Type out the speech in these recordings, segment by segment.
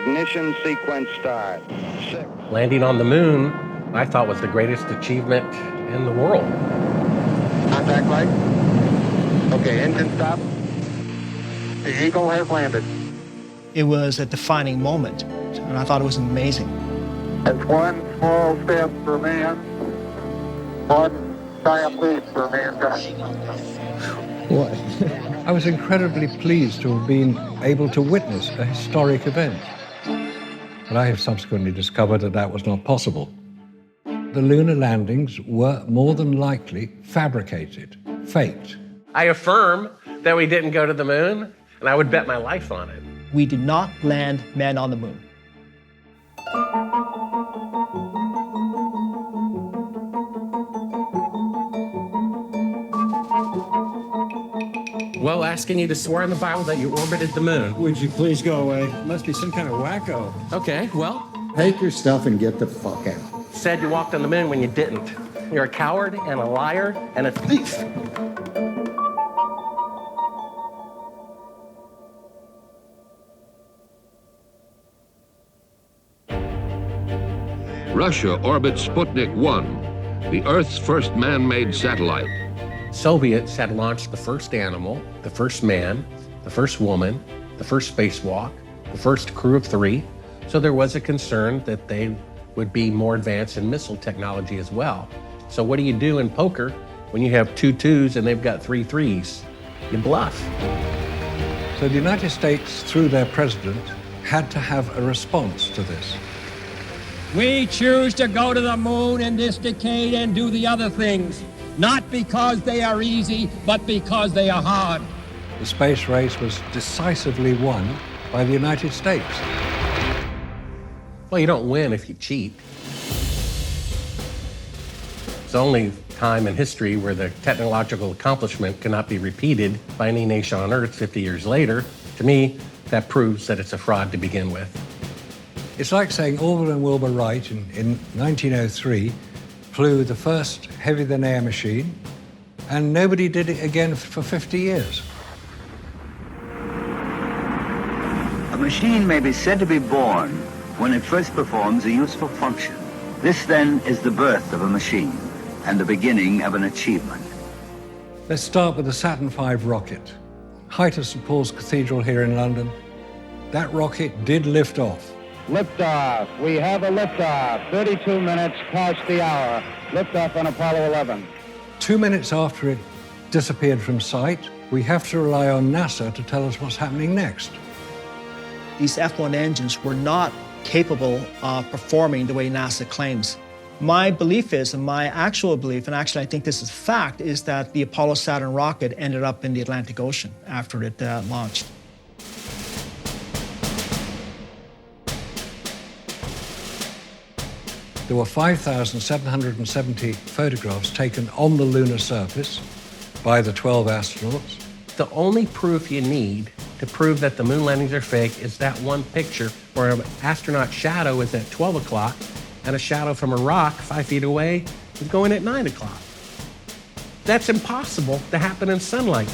Ignition sequence start. 6. Landing on the moon, I thought, was the greatest achievement in the world. Contact light. Okay, engine stop. The Eagle has landed. It was a defining moment, and I thought it was amazing. It's one small step for man, one giant leap for mankind. What? I was incredibly pleased to have been able to witness a historic event. But I have subsequently discovered that that was not possible. The lunar landings were more than likely fabricated, faked. I affirm that we didn't go to the moon, and I would bet my life on it. We did not land men on the moon. Well, asking you to swear in the Bible that you orbited the moon. Would you please go away? Must be some kind of wacko. Okay, well, Take your stuff and get the fuck out. said you walked on the moon when you didn't. You're a coward and a liar and a thief. Russia orbits Sputnik 1, the Earth's first man-made satellite. Soviets had launched the first animal, the first man, the first woman, the first spacewalk, the first crew of 3. So there was a concern that they would be more advanced in missile technology as well. So what do you do in poker when you have 2 2s and they've got 3 3s? You bluff. So the United States, through their president, had to have a response to this. We choose to go to the moon in this decade and do the other things, not because they are easy, but because they are hard. The space race was decisively won by the United States. Well, you don't win if you cheat. It's the only time in history where the technological accomplishment cannot be repeated by any nation on Earth 50 years later. To me, that proves that it's a fraud to begin with. It's like saying Orville and Wilbur Wright in 1903 flew the first heavy-than-air machine, and nobody did it again for 50 years. A machine may be said to be born when it first performs a useful function. This, then, is the birth of a machine and the beginning of an achievement. Let's start with the Saturn V rocket. Height of St. Paul's Cathedral here in London. That rocket did lift off. Liftoff. We have a liftoff. 32 minutes past the hour. Liftoff on Apollo 11. 2 minutes after it disappeared from sight, we have to rely on NASA to tell us what's happening next. These F-1 engines were not capable of performing the way NASA claims. My belief is, and my actual belief, and actually I think this is fact, is that the Apollo Saturn rocket ended up in the Atlantic Ocean after it launched. There were 5,770 photographs taken on the lunar surface by the 12 astronauts. The only proof you need to prove that the moon landings are fake is that one picture where an astronaut's shadow is at 12 o'clock and a shadow from a rock 5 feet away is going at 9 o'clock. That's impossible to happen in sunlight.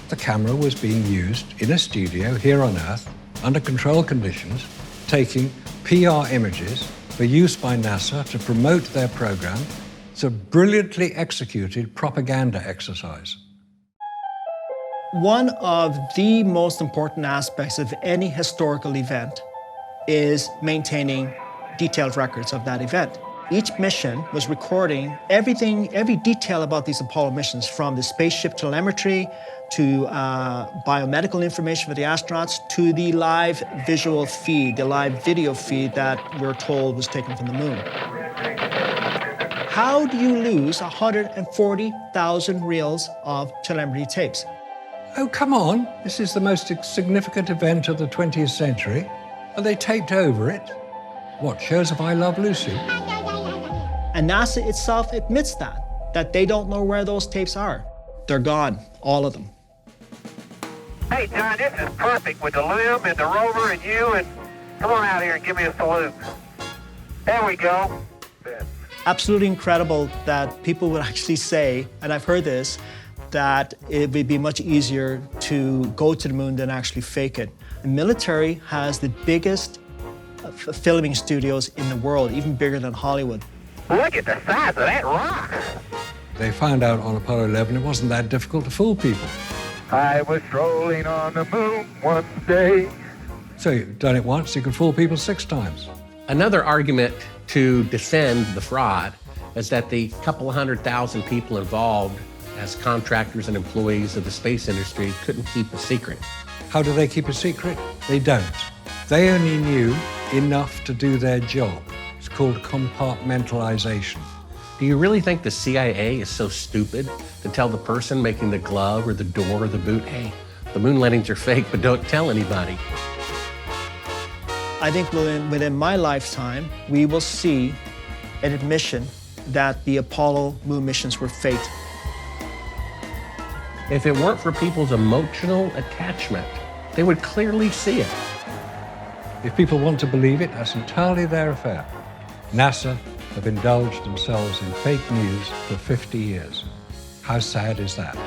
The camera was being used in a studio here on Earth under controlled conditions, taking PR images for use by NASA to promote their program. It's a brilliantly executed propaganda exercise. One of the most important aspects of any historical event is maintaining detailed records of that event. Each mission was recording everything, every detail about these Apollo missions, from the spaceship telemetry to biomedical information for the astronauts to the live visual feed, the live video feed that we're told was taken from the moon. How do you lose 140,000 reels of telemetry tapes? Oh, come on. This is the most significant event of the 20th century. Are they taped over it? What, shows of I Love Lucy? And NASA itself admits that they don't know where those tapes are. They're gone, all of them. Hey, John, this is perfect with the LIM and the rover and you, and come on out here and give me a salute. There we go. Absolutely incredible that people would actually say, and I've heard this, that it would be much easier to go to the moon than actually fake it. The military has the biggest filming studios in the world, even bigger than Hollywood. Look at the size of that rock. They found out on Apollo 11 it wasn't that difficult to fool people. I was strolling on the moon one day. So you've done it once, you can fool people 6 times. Another argument to defend the fraud is that the couple 100,000 people involved as contractors and employees of the space industry couldn't keep a secret. How do they keep a secret? They don't. They only knew enough to do their job. It's called compartmentalization. Do you really think the CIA is so stupid to tell the person making the glove or the door or the boot, hey, the moon landings are fake, but don't tell anybody? I think within my lifetime, we will see an admission that the Apollo moon missions were fake. If it weren't for people's emotional attachment, they would clearly see it. If people want to believe it, that's entirely their affair. NASA have indulged themselves in fake news for 50 years. How sad is that?